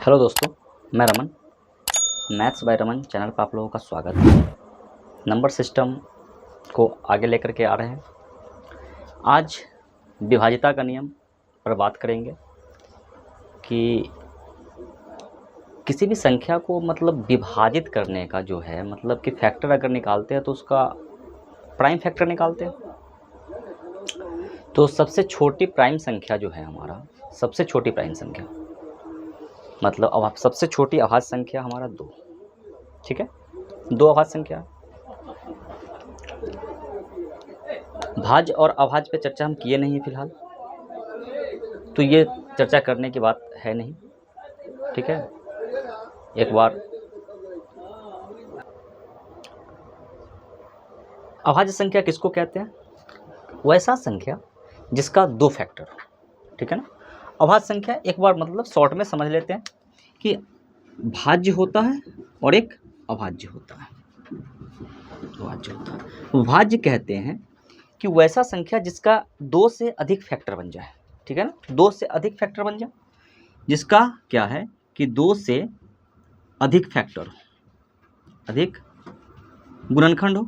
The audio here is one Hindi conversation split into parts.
हेलो दोस्तों, मैं Raman. Maths by Raman channel पर आप लोगों का स्वागत है। नंबर सिस्टम को आगे लेकर के आ रहे हैं। आज विभाज्यता का नियम पर बात करेंगे कि किसी भी संख्या को मतलब विभाजित करने का जो है मतलब कि फैक्टर अगर निकालते हैं तो उसका प्राइम फैक्टर निकालते हैं। तो सबसे छोटी प्राइम संख्या जो है हमारा, सबसे छोटी प्राइम संख्या मतलब अब सबसे छोटी अभाज्य संख्या हमारा 2, ठीक है। 2 अभाज्य संख्या। भाज्य और अभाज्य पे चर्चा हम किए नहीं फिलहाल, तो ये चर्चा करने की बात है नहीं, ठीक है। एक बार अभाज्य संख्या किसको कहते हैं? वैसा संख्या जिसका 2 फैक्टर हो, ठीक है ना। अभाज्य संख्या एक बार मतलब शॉर्ट में समझ लेते हैं कि भाज्य होता है और एक अभाज्य होता है। भाज्य होता है, भाज्य कहते हैं कि वैसा संख्या जिसका 2 से अधिक फैक्टर बन जाए, ठीक है ना। 2 से अधिक फैक्टर बन जाए, जिसका क्या है कि 2 से अधिक फैक्टर हो, अधिक गुणनखंड हो,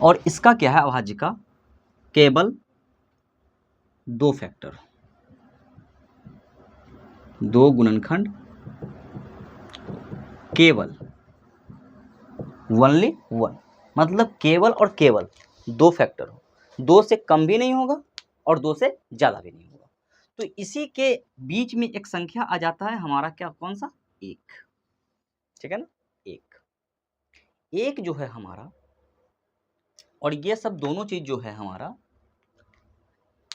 और इसका क्या है अभाज्य का केवल 2 फैक्टर, 2 गुणनखंड केवल, ओनली 1, मतलब केवल और केवल 2 फैक्टर हो, 2 से कम भी नहीं होगा और 2 से ज़्यादा भी नहीं होगा। तो इसी के बीच में एक संख्या आ जाता है हमारा, क्या, कौन सा? 1, ठीक है ना। 1 जो है हमारा, और ये सब दोनों चीज़ जो है हमारा,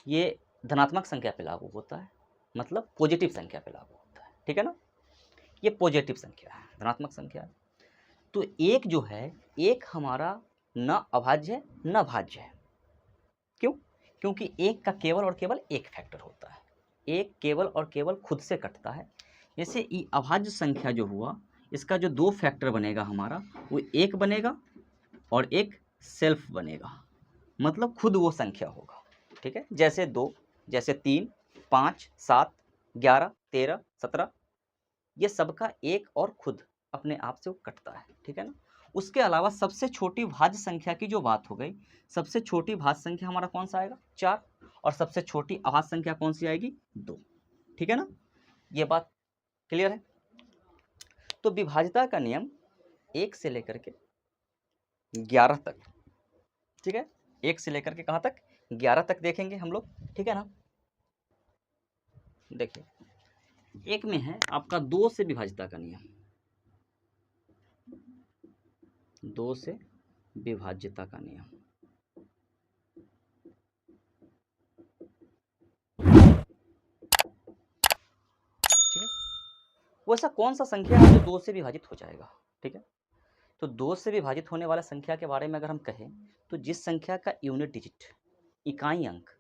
ये धनात्मक संख्या पे लागू होता है, मतलब पॉजिटिव संख्या पे लागू होता है, ठीक है ना। ये पॉजिटिव संख्या है, धनात्मक संख्या है। तो 1 जो है, 1 हमारा न अभाज्य है न भाज्य है। क्यों? क्योंकि 1 का केवल और केवल एक फैक्टर होता है, 1 केवल और केवल खुद से कटता है। जैसे ये अभाज्य संख्या जो हुआ, इसका जो 2 फैक्टर बनेगा हमारा, वो 1 बनेगा और एक सेल्फ बनेगा, मतलब खुद वो संख्या होगा, ठीक है। जैसे 2, जैसे 3, 5, 7, 11, 13, 17, ये सबका एक और खुद अपने आप से वो कटता है, ठीक है ना। उसके अलावा सबसे छोटी भाज्य संख्या की जो बात हो गई, सबसे छोटी भाज्य संख्या हमारा कौन सा आएगा? 4, और सबसे छोटी अभाज्य संख्या कौन सी आएगी? 2, ठीक है ना। ये बात क्लियर है। तो विभाज्यता का नियम 1 से लेकर के 11 तक, ठीक है। 1 से लेकर के कहाँ तक? 11 तक देखेंगे हम लोग, ठीक है ना। देखिए, एक में है आपका 2 से विभाज्यता का नियम, 2 से विभाज्यता का नियम। ठीक है, वो ऐसा कौन सा संख्या है जो 2 से विभाजित हो जाएगा, ठीक है। तो 2 से विभाजित होने वाला संख्या के बारे में अगर हम कहें, तो जिस संख्या का यूनिट डिजिट, इकाई अंक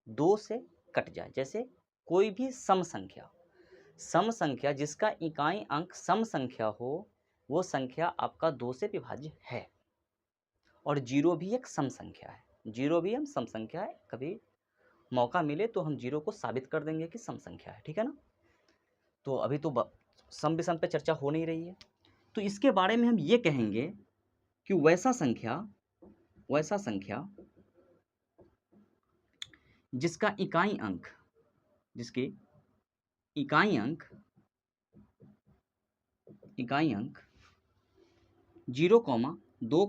2 से कट जाए, जैसे कोई भी सम संख्या जिसका इकाई अंक सम संख्या हो, वो संख्या आपका 2 से विभाज्य है। और 0 भी एक सम संख्या है, 0 भी हम सम संख्या है। कभी मौका मिले तो हम 0 को साबित कर देंगे कि सम संख्या है, ठीक है ना। तो अभी तो सम विषम पे चर्चा हो नहीं रही है, तो इसके बारे में हम ये कहेंगे कि वैसा संख्या जिसका इकाई अंक, जिसके इकाई अंक 0, 2,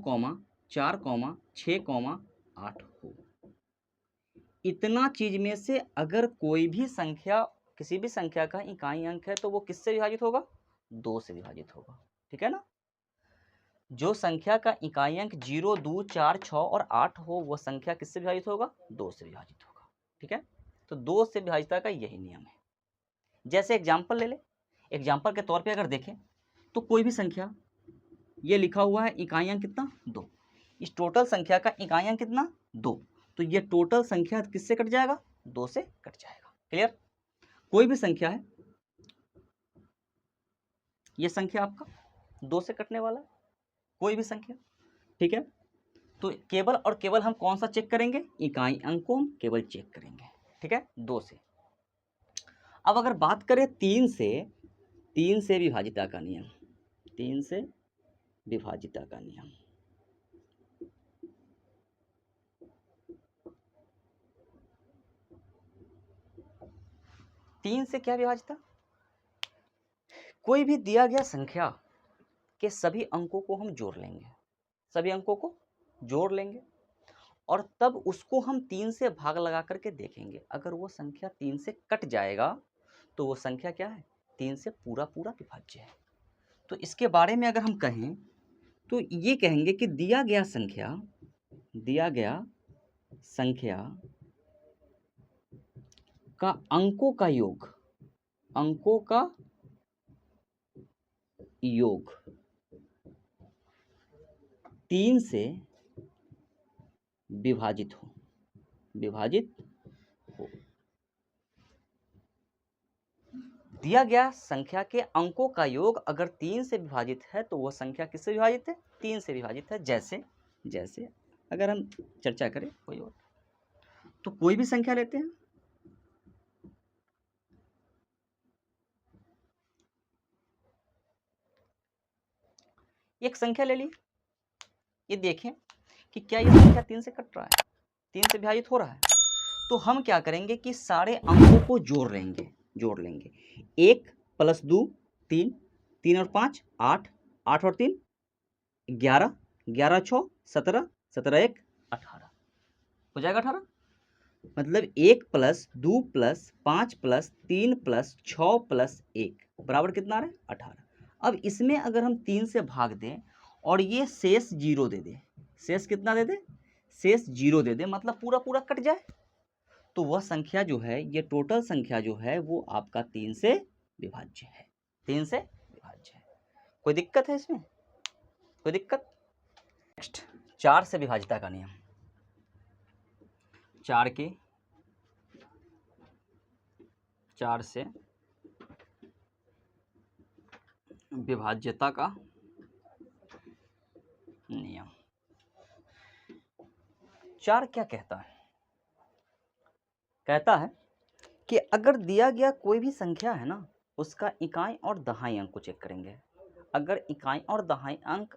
4, 6, 8 हो। इतना चीज में से अगर कोई भी संख्या, किसी भी संख्या का इकाई अंक है, तो वो किससे विभाजित होगा? 2 से विभाजित होगा, ठीक है ना। जो संख्या का इकाई अंक 0, 2, 4, 6 और 8 हो, वो संख्या किससे विभाजित होगा? 2 से विभाजित होगा, ठीक है। तो 2 से विभाजितता का यही नियम है। जैसे एग्जाम्पल ले ले, एग्जाम्पल के तौर पे अगर देखें तो कोई भी संख्या, ये लिखा हुआ है इकाई अंक कितना? 2। इस टोटल संख्या का इकाई अंक कितना? 2। तो ये टोटल संख्या किससे कट जाएगा? 2 से कट जाएगा। क्लियर? कोई भी संख्या है, ये संख्या आपका 2 से कटने वाला है, कोई भी संख्या, ठीक है। तो केवल और केवल हम कौन सा चेक करेंगे? इकाई अंक को हम केवल चेक करेंगे, ठीक है, 2 से। अब अगर बात करें 3 से विभाजिता का नियम, 3 से विभाजिता का नियम, तीन से क्या विभाजिता? कोई भी दिया गया संख्या के सभी अंकों को हम जोड़ लेंगे, सभी अंकों को जोड़ लेंगे और तब उसको हम 3 से भाग लगा करके देखेंगे। अगर वो संख्या 3 से कट जाएगा तो वो संख्या क्या है? 3 से पूरा पूरा विभाज्य है। तो इसके बारे में अगर हम कहें तो ये कहेंगे कि दिया गया संख्या का अंकों का योग 3 से विभाजित हो। दिया गया संख्या के अंकों का योग अगर 3 से विभाजित है तो वह संख्या किससे विभाजित है? 3 से विभाजित है। जैसे अगर हम चर्चा करें कोई और, तो कोई भी संख्या लेते हैं, एक संख्या ले ली, ये देखें कि क्या ये संख्या 3 से कट रहा है, 3 से विभाजित हो रहा है। तो हम क्या करेंगे कि सारे अंकों को जोड़ लेंगे। 1 + 2 3, 3 और 5 8, 8 और 3 11, 11 6 17, 17 1 18, हो जाएगा 18। मतलब 1 + 2 + 5 + 3 + 6 + 1 बराबर कितना आ रहा है? 18। अब इसमें अगर हम 3 से भाग दें और ये शेष 0 दे दें, शेष कितना दे दें? शेष 0 दे दें, मतलब पूरा पूरा कट जाए, तो वह संख्या जो है, ये टोटल संख्या जो है वो आपका 3 से विभाज्य है। 3 से विभाज्य है। कोई दिक्कत है इसमें? कोई दिक्कत? नेक्स्ट 4 से विभाजिता का नियम। 4 से विभाज्यता का नियम। 4 क्या कहता है? कहता है कि अगर दिया गया कोई भी संख्या है ना, उसका इकाई और दहाई अंक को चेक करेंगे। अगर इकाई और दहाई अंक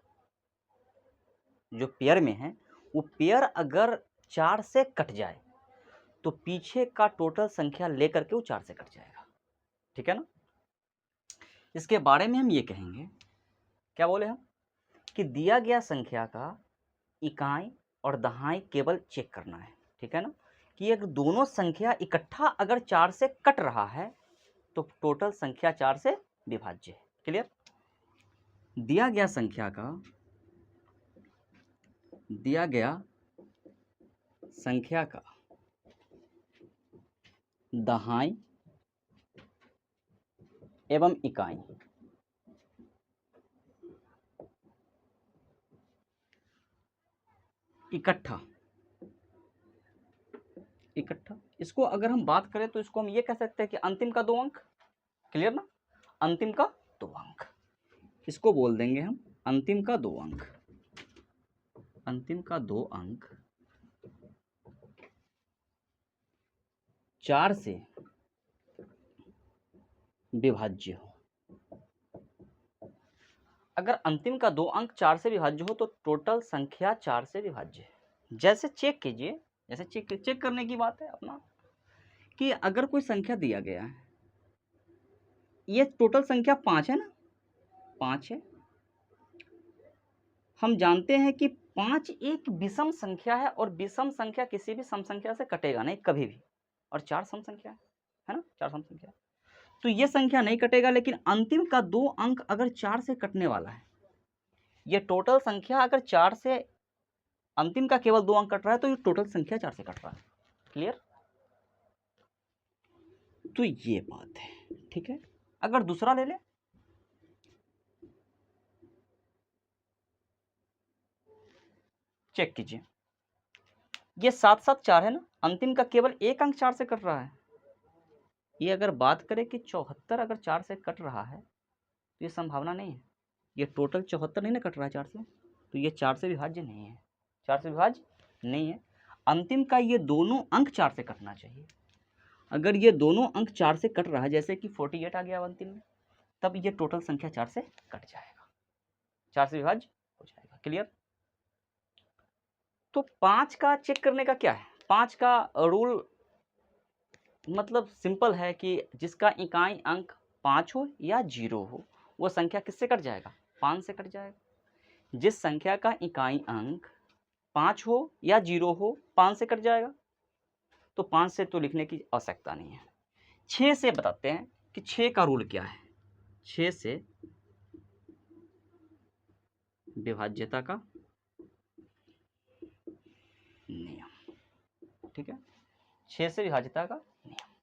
जो पेयर में है, वो पेयर अगर 4 से कट जाए तो पीछे का टोटल संख्या लेकर के वो 4 से कट जाएगा। ठीक है ना? इसके बारे में हम ये कहेंगे, क्या बोले हम, कि दिया गया संख्या का इकाई और दहाई केवल चेक करना है। ठीक है ना? कि अगर दोनों संख्या इकट्ठा अगर 4 से कट रहा है तो टोटल संख्या 4 से विभाज्य है। क्लियर? दिया गया संख्या का दहाई एवं इकाई इकट्ठा, इसको अगर हम बात करें तो इसको हम ये कह सकते हैं कि अंतिम का 2 अंक। क्लियर ना? अंतिम का 2 अंक, इसको बोल देंगे हम अंतिम का 2 अंक। अंतिम का 2 अंक 4 से विभाज्य हो। अगर अंतिम का 2 अंक 4 से विभाज्य हो तो टोटल संख्या 4 से विभाज्य है। जैसे चेक कीजिए, जैसे चेक करने की बात है अपना, कि अगर कोई संख्या दिया गया है, ये टोटल संख्या 5 है ना, 5 है। हम जानते हैं कि 5 एक विषम संख्या है और विषम संख्या किसी भी सम संख्या से कटेगा नहीं कभी भी, और 4 सम संख्या है ना, 4 सम संख्या, तो ये संख्या नहीं कटेगा। लेकिन अंतिम का 2 अंक अगर 4 से कटने वाला है, ये टोटल संख्या अगर 4 से, अंतिम का केवल 2 अंक कट रहा है तो ये टोटल संख्या 4 से कट रहा है। क्लियर? तो ये बात है। ठीक है? अगर दूसरा ले ले, चेक कीजिए, ये 7 7 4 है ना, अंतिम का केवल 1 अंक 4 से कट रहा है। ये अगर बात करें कि 74 अगर 4 से कट रहा है तो ये संभावना नहीं है, ये टोटल 74 नहीं ना कट रहा है 4 से, तो ये 4 से विभाज्य नहीं है, 4 से विभाज्य नहीं है। अंतिम का ये दोनों अंक 4 से कटना चाहिए। अगर ये दोनों अंक 4 से कट रहा है, जैसे कि 48 आ गया अंतिम में, तब ये टोटल संख्या 4 से कट जाएगा, 4 से विभाज्य हो जाएगा। क्लियर? तो 5 का चेक करने का क्या है? 5 का रूल मतलब सिंपल है कि जिसका इकाई अंक 5 हो या 0 हो, वो संख्या किससे कट जाएगा? 5 से कट जाएगा। जिस संख्या का इकाई अंक 5 हो या 0 हो, 5 से कट जाएगा। तो 5 से तो लिखने की आवश्यकता नहीं है। 6 से बताते हैं कि 6 का रूल क्या है। 6 से विभाज्यता का नियम, ठीक है? 6 से विभाज्यता का नियम।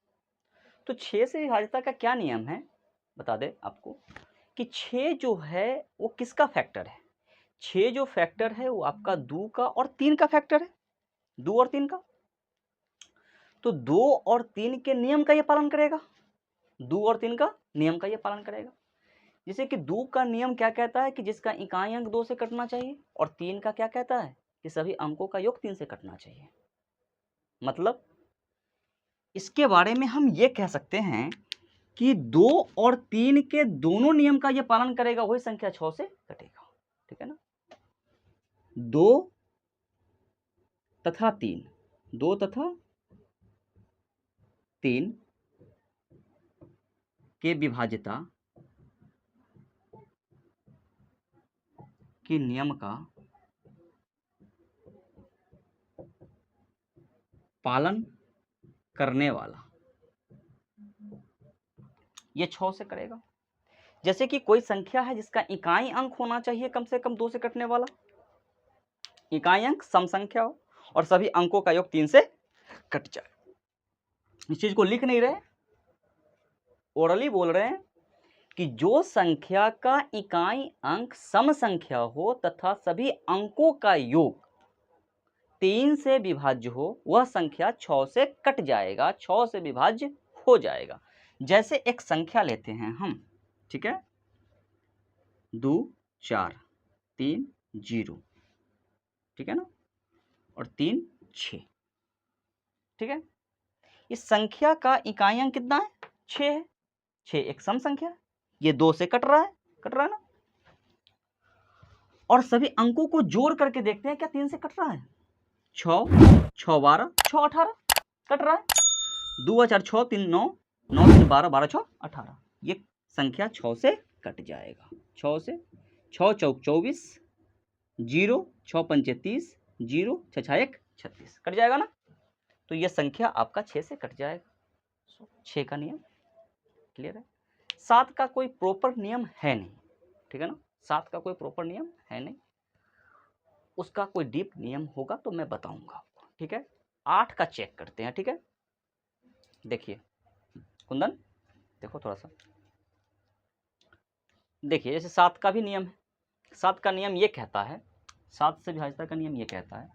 तो 6 से विभाज्यता का क्या नियम है बता दे आपको कि 6 जो है वो किसका फैक्टर है? 6 जो फैक्टर है वो आपका 2 का और 3 का फैक्टर है, 2 और 3 का। तो 2 और 3 के नियम का ये पालन करेगा, 2 और 3 का नियम का ये पालन करेगा। जैसे कि 2 का नियम क्या कहता है कि जिसका इकाई अंक 2 से कटना चाहिए, और 3 का क्या कहता है कि सभी अंकों का योग 3 से कटना चाहिए। मतलब इसके बारे में हम ये कह सकते हैं कि 2 और 3 के दोनों नियम का ये पालन करेगा, वही संख्या 6 से कटेगा। ठीक है ना? 2 तथा 3, 2 तथा 3 के विभाज्यता के नियम का पालन करने वाला ये 6 से करेगा। जैसे कि कोई संख्या है जिसका इकाई अंक होना चाहिए कम से कम 2 से कटने वाला, इकाई अंक सम संख्या हो और सभी अंकों का योग 3 से कट जाए। इस चीज को लिख नहीं रहे, ओरली बोल रहे हैं कि जो संख्या का इकाई अंक सम संख्या हो तथा सभी अंकों का योग 3 से विभाज्य हो, वह संख्या 6 से कट जाएगा, 6 से विभाज्य हो जाएगा। जैसे एक संख्या लेते हैं हम, ठीक है, 2 4 3 0, ठीक है ना, और 3 6, ठीक है। इस संख्या का इकाई अंक कितना है? 6 है। 6 एक सम संख्या है, ये 2 से कट रहा है ना। और सभी अंकों को जोड़ करके देखते हैं क्या 3 से कट रहा है? 6 6 12 6 18 कट रहा है। 2 4 6 3 9 9 3 12 12 6 18, ये संख्या 6 से कट जाएगा। 6 से 6 चौक 24, 0 6 पंचे 30, 0 6 6 1 36 कट जाएगा ना। तो यह संख्या आपका 6 से कट जाएगा। 6 का नियम क्लियर है। 7 का कोई प्रॉपर नियम है नहीं, ठीक है ना। 7 का कोई प्रॉपर नियम है नहीं, उसका कोई डीप नियम होगा तो मैं बताऊंगा आपको, ठीक है। 8 का चेक करते हैं, ठीक है। देखिए कुंदन, देखो थोड़ा सा देखिए, जैसे 7 का भी नियम है। 7 का नियम ये कहता है, 7 से विभाज्यता का नियम ये कहता है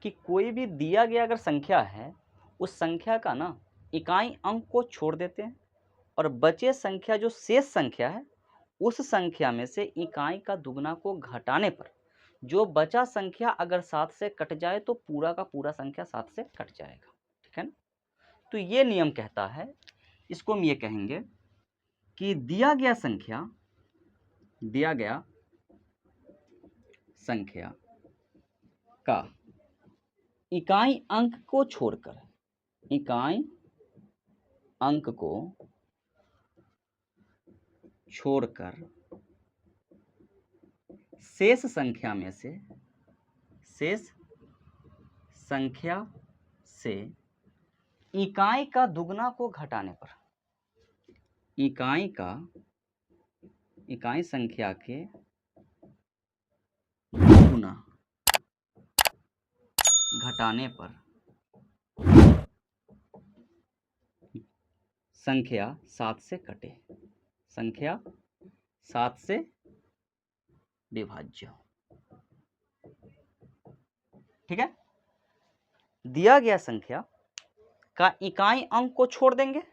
कि कोई भी दिया गया अगर संख्या है, उस संख्या का ना इकाई अंक को छोड़ देते हैं और बचे संख्या जो शेष संख्या है, उस संख्या में से इकाई का दुगना को घटाने पर जो बचा संख्या अगर 7 से कट जाए तो पूरा का पूरा संख्या 7 से कट जाएगा, ठीक है ना। तो ये नियम कहता है, इसको हम ये कहेंगे कि दिया गया संख्या का इकाई अंक को छोड़कर शेष संख्या से इकाई का दुगना को घटाने पर इकाई संख्या के दुगना घटाने पर संख्या 7 से कटे, संख्या 7 से विभाज्य, ठीक है। दिया गया संख्या का इकाई अंक को छोड़ देंगे,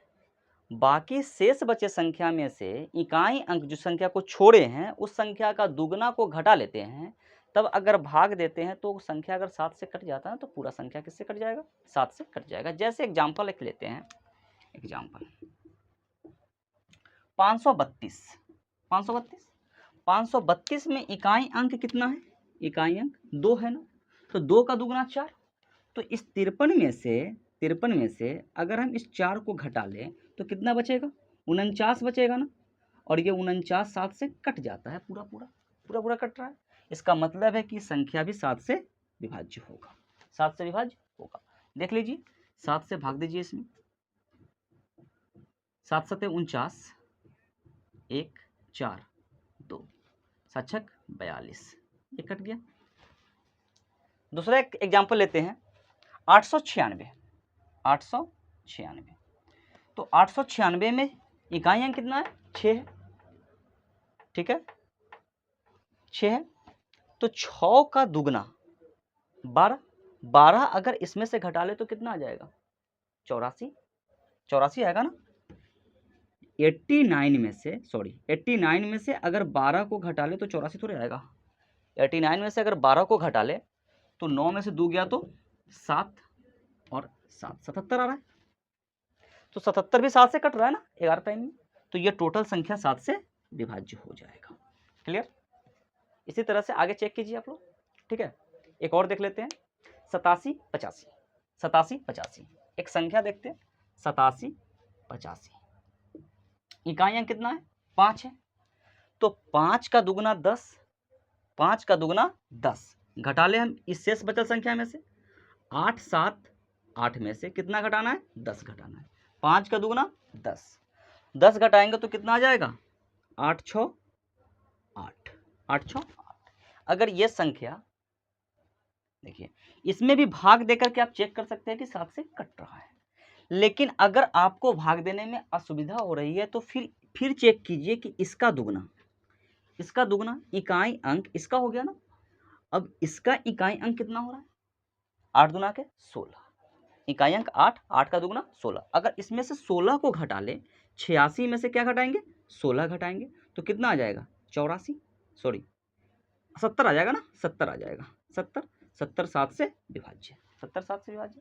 बाकी शेष बचे संख्या में से इकाई अंक जो संख्या को छोड़े हैं उस संख्या का दुगना को घटा लेते हैं, तब अगर भाग देते हैं तो संख्या अगर 7 से कट जाता है तो पूरा संख्या किससे कट जाएगा? 7 से कट जाएगा। जैसे एग्जाम्पल एक लेते हैं एग्जाम्पल 532 532 532 में इकाई अंक कितना है? इकाई अंक 2 है ना, तो 2 का दुगुना 4। तो इस 53 में से अगर हम इस 4 को घटा लें तो कितना बचेगा? 49 बचेगा ना, और ये 49 7 से कट जाता है, पूरा पूरा कट रहा है। इसका मतलब है कि संख्या भी 7 से विभाज्य होगा, 7 से विभाज्य होगा। देख लीजिए, 7 से भाग दीजिए इसमें, 7 7 49, 1 4 2 7 6 42, ये कट गया। दूसरा एक एग्जाम्पल लेते हैं, 896 896। तो 896 में इकाई अंक कितना है? 6 है, ठीक है, 6 है। तो 6 का दुगना 12, 12 अगर इसमें से घटा ले तो कितना आ जाएगा? 84, 84 आएगा ना। 89 में से अगर 12 को घटा ले तो 84 थोड़े आएगा। 89 में से अगर 12 को घटा ले तो 9 में से 2 गया तो 7 और 7 77 आ रहा है। तो 77 भी 7 से कट रहा है ना 11 टाइम में, तो ये टोटल संख्या 7 से विभाज्य हो जाएगा। क्लियर? इसी तरह से आगे चेक कीजिए आप लोग, ठीक है। एक और देख लेते हैं, 87 85, 87 85, एक संख्या देखते हैं, 87 85, इकाई अंक कितना है? 5 है। तो 5 का दुगुना 10, 5 का दुगुना 10, घटा ले हम इस शेष बचल संख्या में से, 8 7 8 में से कितना घटाना है? 10 घटाना है। 5 का दुगुना 10, 10 घटाएंगे तो कितना आ जाएगा? 8 6 8, 8 6 8। अगर ये संख्या देखिए, इसमें भी भाग देकर के आप चेक कर सकते हैं कि 7 से कट रहा है। लेकिन अगर आपको भाग देने में असुविधा हो रही है तो फिर चेक कीजिए कि इसका दुगना इकाई अंक इसका हो गया ना। अब इसका इकाई अंक कितना हो रहा है? 8 दूना के 16, इकाई अंक 8, 8 का दुगना 16। अगर इसमें से 16 को घटा ले, 86 में से क्या घटाएंगे? 16 घटाएंगे तो कितना आ जाएगा? 84, सॉरी 70 आ जाएगा ना, 70 आ जाएगा, 70 7 से विभाज्य, 70 7 से विभाज्य।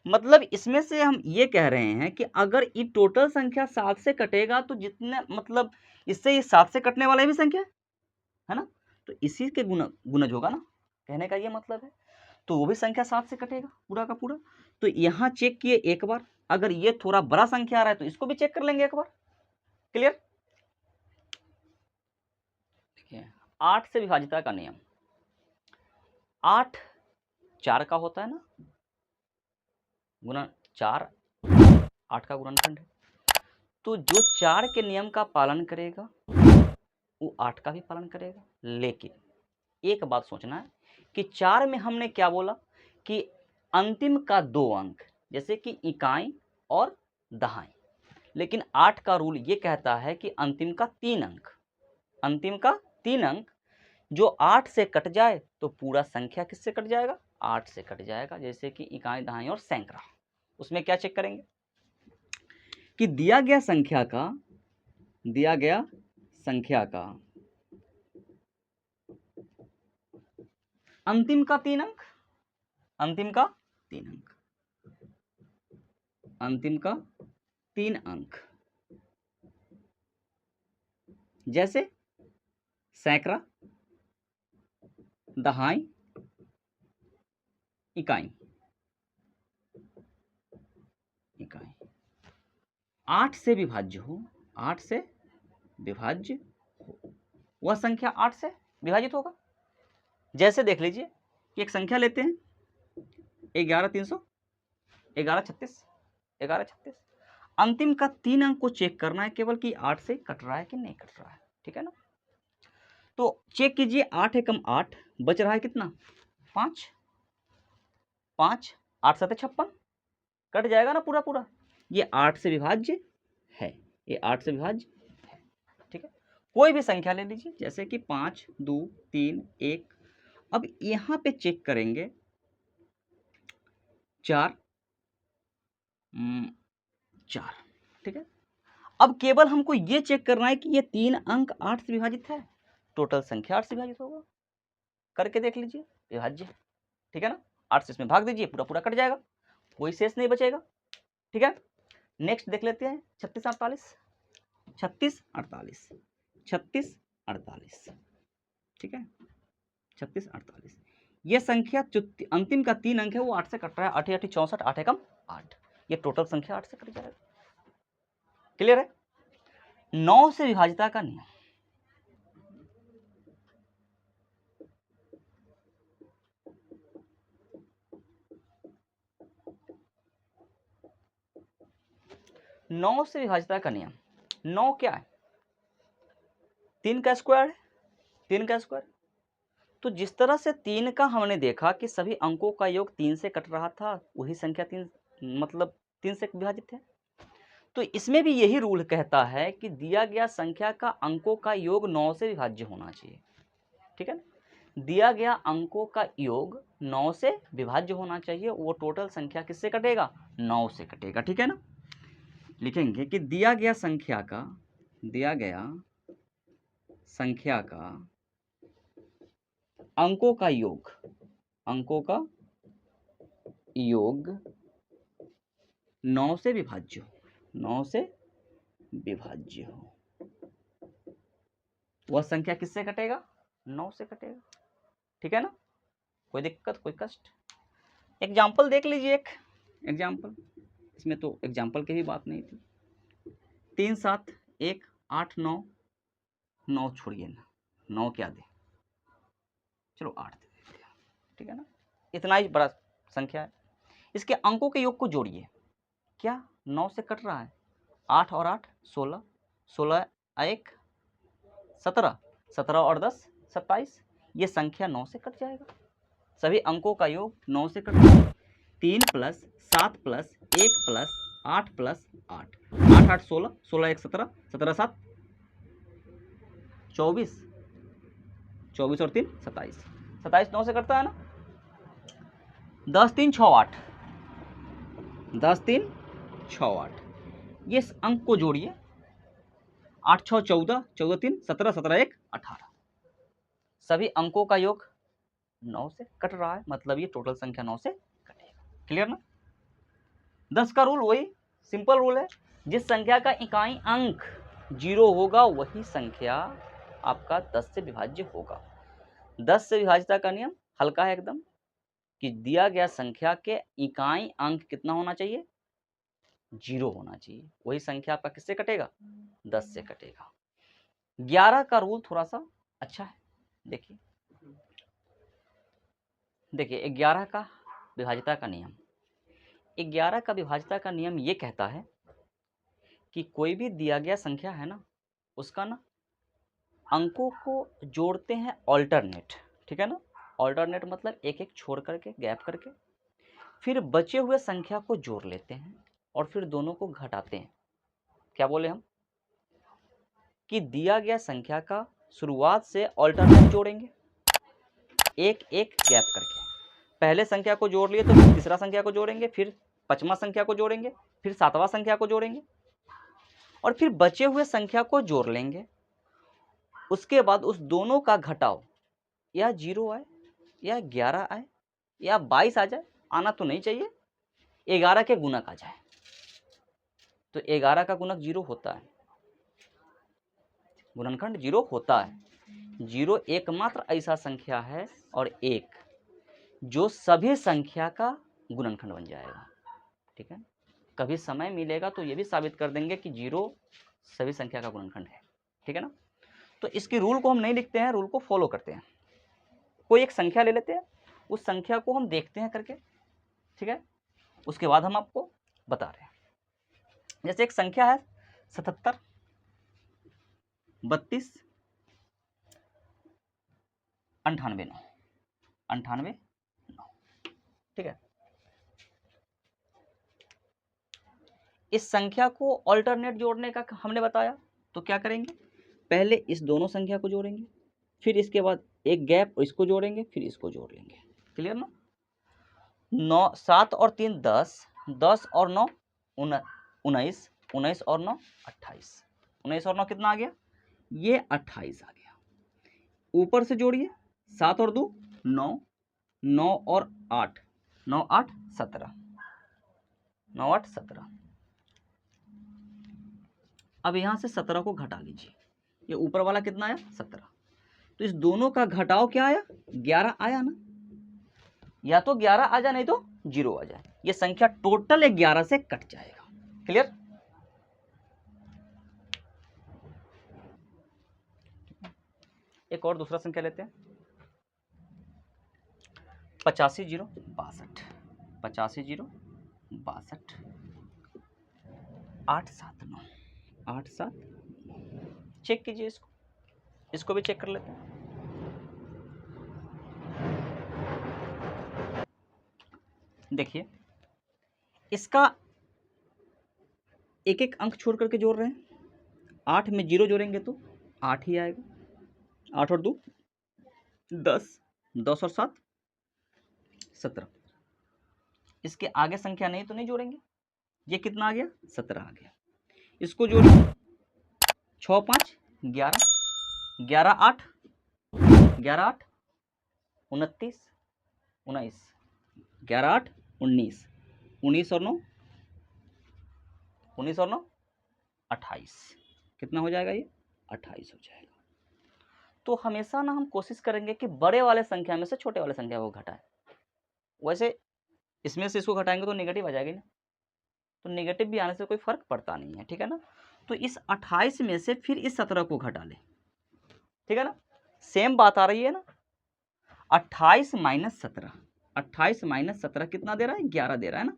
मतलब इसमें से हम ये कह रहे हैं कि अगर ये टोटल संख्या 7 से कटेगा तो जितने मतलब इससे ये 7 से कटने वाला भी संख्या है ना, तो इसी के गुणज होगा ना, कहने का ये मतलब है। तो वो भी संख्या 7 से कटेगा पूरा का पूरा। तो यहाँ चेक किए एक बार, अगर ये थोड़ा बड़ा संख्या आ रहा है तो इसको भी चेक कर लेंगे एक बार। क्लियर? देखिए 8 से विभाजिता का नियम, 8 4 का होता है ना, गुना 4 8 का गुणनखंड है। तो जो 4 के नियम का पालन करेगा वो 8 का भी पालन करेगा। लेकिन एक बात सोचना है कि 4 में हमने क्या बोला कि अंतिम का 2 अंक, जैसे कि इकाई और दहाई। लेकिन 8 का रूल ये कहता है कि अंतिम का 3 अंक, अंतिम का 3 अंक जो 8 से कट जाए तो पूरा संख्या किससे कट जाएगा? 8 से कट जाएगा। जैसे कि इकाई, दहाई और सैकड़ा। उसमें क्या चेक करेंगे कि दिया गया संख्या का अंतिम का 3 अंक, अंतिम का 3 अंक, अंतिम का 3 अंक, जैसे सैकड़ा, दहाई, इकाई, 8 से विभाज्य हो, 8 से विभाज्य हो, वह संख्या 8 से विभाजित होगा। जैसे देख लीजिए कि एक संख्या लेते हैं 11 36, अंतिम का 3 अंक को चेक करना है केवल कि 8 से कट रहा है कि नहीं कट रहा है, ठीक है ना। तो चेक कीजिए, 8 एकम 8, बच रहा है कितना? 5, 5 8 7 56, कट जाएगा ना पूरा पूरा। ये 8 से विभाज्य है, ये 8 से विभाज्य है, ठीक है। कोई भी संख्या ले लीजिए, जैसे कि 5 2 3 1। अब यहां पे चेक करेंगे 4 4, ठीक है। अब केवल हमको ये चेक करना है कि ये 3 अंक 8 से विभाजित है, टोटल संख्या 8 से विभाजित होगा। करके देख लीजिए, विभाज्य, ठीक है ना। 8 से इसमें भाग दीजिए, पूरा पूरा कट जाएगा, कोई शेष नहीं बचेगा, ठीक है। नेक्स्ट देख लेते हैं 36 48, 36 48, 36 48, ठीक है, 36 48। ये संख्या अंतिम का 3 अंक है वो 8 से कट रहा है, 8 8 64, 8 एकम 8, ये टोटल संख्या 8 से कट जाएगा। क्लियर है? 9 से विभाजिता का नियम, नौ से विभाजिता का नियम, 9 क्या है? 3 का स्क्वायर है, 3 का स्क्वायर। तो जिस तरह से 3 का हमने देखा कि सभी अंकों का योग 3 से कट रहा था, वही संख्या 3 मतलब 3 से विभाजित है। तो इसमें भी यही रूल कहता है कि दिया गया संख्या का अंकों का योग 9 से विभाज्य होना चाहिए, ठीक है ना? दिया गया अंकों का योग 9 से विभाज्य होना चाहिए, वो टोटल संख्या किससे कटेगा? 9 से कटेगा, ठीक है ना? लिखेंगे कि दिया गया संख्या का अंकों का योग 9 से विभाज्य हो, वह संख्या किससे कटेगा? 9 से कटेगा, ठीक है ना? कोई दिक्कत, कोई कष्ट? एग्जाम्पल देख लीजिए, एक एग्जाम्पल, इसमें तो एग्जाम्पल की भी बात नहीं थी। 3 7 1 8 9, 9 छोड़िए ना, 9 क्या दे, चलो 8 दे देते हैं, ठीक है ना? इतना ही बड़ा संख्या है। इसके अंकों के योग को जोड़िए, क्या 9 से कट रहा है? 8 और 8 16, 16 1 17, 17 और 10 27, ये संख्या 9 से कट जाएगा। सभी अंकों का योग 9 से कट जाएगा। 3 प्लस 7 प्लस 1 प्लस 8 प्लस 8, 8 8 16, 16 1 17, 17 7 24, 24 और 3 27, 27 9 से कटता है ना? 10 3 6 8, 10 3 6 8, ये अंक को जोड़िए, 8 6 14, 14 3 17, 17 1 18, सभी अंकों का योग 9 से कट रहा है, मतलब ये टोटल संख्या 9 से कटेगा। क्लियर ना? 10 का रूल वही सिंपल रूल है, जिस संख्या का इकाई अंक 0 होगा वही संख्या आपका 10 से विभाज्य होगा। 10 से विभाज्यता का नियम हल्का है एकदम, कि दिया गया संख्या के इकाई अंक कितना होना चाहिए? 0 होना चाहिए, वही संख्या आपका किससे कटेगा? 10 से कटेगा। 11 का रूल थोड़ा सा अच्छा है, देखिए 11 का विभाज्यता का नियम, 11 का विभाज्यता का नियम ये कहता है कि कोई भी दिया गया संख्या है ना, उसका ना अंकों को जोड़ते हैं ऑल्टरनेट, ठीक है ना? ऑल्टरनेट मतलब एक एक छोड़ करके, गैप करके, फिर बचे हुए संख्या को जोड़ लेते हैं और फिर दोनों को घटाते हैं। क्या बोले हम? कि दिया गया संख्या का शुरुआत से ऑल्टरनेट जोड़ेंगे, एक एक गैप करके। पहले संख्या को जोड़ लिए तो फिर तीसरा संख्या को जोड़ेंगे, फिर पांचवा संख्या को जोड़ेंगे, फिर सातवां संख्या को जोड़ेंगे, और फिर बचे हुए संख्या को जोड़ लेंगे। उसके बाद उस दोनों का घटाव, या 0 आए या 11 आए या 22 आ जाए, आना तो नहीं चाहिए, 11 के गुणक आ जाए। तो 11 का गुणक 0 होता है, गुणनखंड 0 होता है। 0 एकमात्र ऐसा संख्या है और एक जो सभी संख्या का गुणनखंड बन जाएगा, ठीक है? कभी समय मिलेगा तो ये भी साबित कर देंगे कि 0 सभी संख्या का गुणनखंड है, ठीक है ना? तो इसके रूल को हम नहीं लिखते हैं, रूल को फॉलो करते हैं। कोई एक संख्या ले लेते हैं, उस संख्या को हम देखते हैं करके, ठीक है? उसके बाद हम आपको बता रहे हैं। जैसे एक संख्या है 77 32 98 9, ठीक है? इस संख्या को ऑल्टरनेट जोड़ने का हमने बताया, तो क्या करेंगे? पहले इस दोनों संख्या को जोड़ेंगे, फिर इसके बाद एक गैप इसको जोड़ेंगे, फिर इसको जोड़ लेंगे। क्लियर ना? 9 7 और 3 10, 10 और 9 19, 19 और 9 28, 19 और 9 कितना आ गया? ये 28 आ गया। ऊपर से जोड़िए, 7 और 2 9, 9 और 8 9 8 17, 9 8 17, अब यहाँ से 17 को घटा लीजिए, ये ऊपर वाला कितना आया 17, तो इस दोनों का घटाव क्या आया 11 आया ना, या तो 11 आ जाए नहीं तो 0 आ जाए, ये संख्या टोटल 11 से कट जाएगा। क्लियर? एक और दूसरा संख्या लेते हैं, 85 0 62 8 7 9 8 7 चेक कीजिए, इसको भी चेक कर लेते हैं। देखिए इसका एक एक अंक छोड़ करके जोड़ रहे हैं, 8 में 0 जोड़ेंगे तो 8 ही आएगा, 8 और 2 10, 10 और 7 17, इसके आगे संख्या नहीं तो नहीं जोड़ेंगे, ये कितना आ गया 17 आ गया, इसको जोड़िए 6 5 11, 11 8 11 8 29 19, 11 8 19, 19 और 9 28, कितना हो जाएगा ये 28 हो जाएगा। तो हमेशा ना हम कोशिश करेंगे कि बड़े वाले संख्या में से छोटे वाले संख्या को घटाएं, वैसे इसमें से इसको घटाएंगे तो नेगेटिव आ जाएगी ना, तो नेगेटिव भी आने से कोई फर्क पड़ता नहीं है, ठीक है ना। तो इस 28 में से फिर इस 17 को घटा लें, ठीक है ना, सेम बात आ रही है ना। 28 माइनस 17, 28 माइनस 17 कितना दे रहा है 11 दे रहा है ना,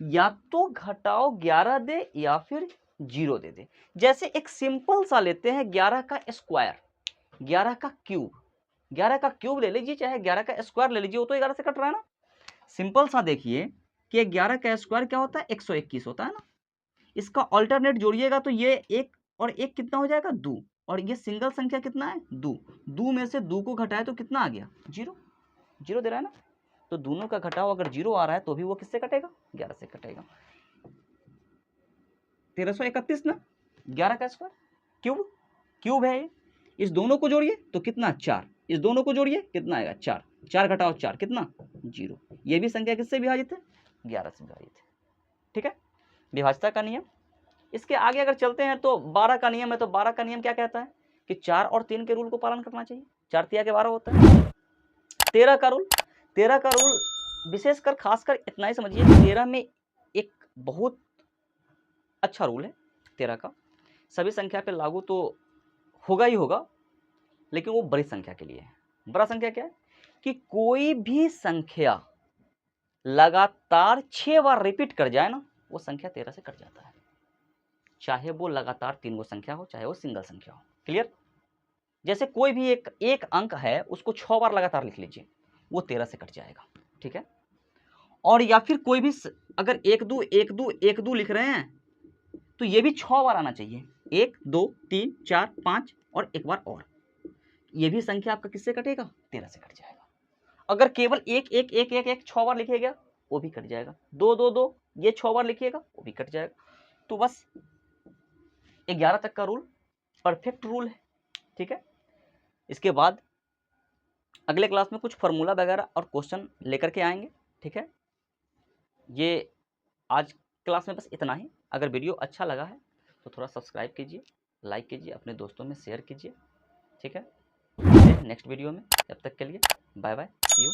या तो घटाओ 11 दे या फिर 0 दे दे। जैसे एक सिंपल सा लेते हैं 11 का स्क्वायर, 11 का क्यूब, 11 का क्यूब ले लीजिए चाहे 11 का स्क्वायर ले लीजिए, वो तो 11 से कट रहा है ना। सिंपल सा देखिए कि 11 का स्क्वायर क्या होता है 121 होता है ना, इसका ऑल्टरनेट जोड़िएगा तो ये एक और एक कितना हो जाएगा 2, और ये सिंगल संख्या कितना है 2, 2 में से 2 को घटाए तो कितना आ गया 0, 0 दे रहा है ना। तो दोनों का घटाव अगर 0 आ रहा है तो भी वो किससे कटेगा 11 से कटेगा। 1331 ना, 11 का स्क्वायर क्यूब, क्यूब है ये, इस दोनों को जोड़िए तो कितना 4, इस दोनों को जोड़िए कितना आएगा 4, 4 घटाओ 4 कितना 0, ये भी संख्या किससे विभाजित है 11 से विभाजित है, ठीक है, विभाज्यता का नियम। इसके आगे अगर चलते हैं तो 12 का नियम है, तो 12 का नियम क्या कहता है कि 4 और 3 के रूल को पालन करना चाहिए, 4 तिया के 12 होता है। 13 का रूल, 13 का रूल विशेषकर खासकर इतना ही समझिए, 13 में एक बहुत अच्छा रूल है 13 का, सभी संख्या पे लागू तो होगा ही होगा, लेकिन वो बड़ी संख्या के लिए है। बड़ा संख्या क्या है कि कोई भी संख्या लगातार 6 बार रिपीट कर जाए ना, वो संख्या 13 से कट जाता है, चाहे वो लगातार 3 गो संख्या हो चाहे वो सिंगल संख्या हो। क्लियर? जैसे कोई भी एक अंक है उसको 6 बार लगातार लिख लीजिए, वो 13 से कट जाएगा, ठीक है। और या फिर कोई भी अगर 1 2 1 2 1 2 लिख रहे हैं तो ये भी 6 बार आना चाहिए, 1 2 3 4 5 और एक बार और, ये भी संख्या आपका किससे कटेगा 13 से कट जाएगा। अगर केवल 1 1 1 1 1 6 बार लिखिएगा वो भी कट जाएगा, 2 2 2 ये 6 बार लिखिएगा वो भी कट जाएगा। तो बस 11 तक का रूल परफेक्ट रूल है, ठीक है। इसके बाद अगले क्लास में कुछ फार्मूला वगैरह और क्वेश्चन लेकर के आएंगे, ठीक है। ये आज क्लास में बस इतना ही। अगर वीडियो अच्छा लगा है तो थोड़ा सब्सक्राइब कीजिए, लाइक कीजिए, अपने दोस्तों में शेयर कीजिए, ठीक है। नेक्स्ट वीडियो में, तब तक के लिए बाय बाय, सी यू।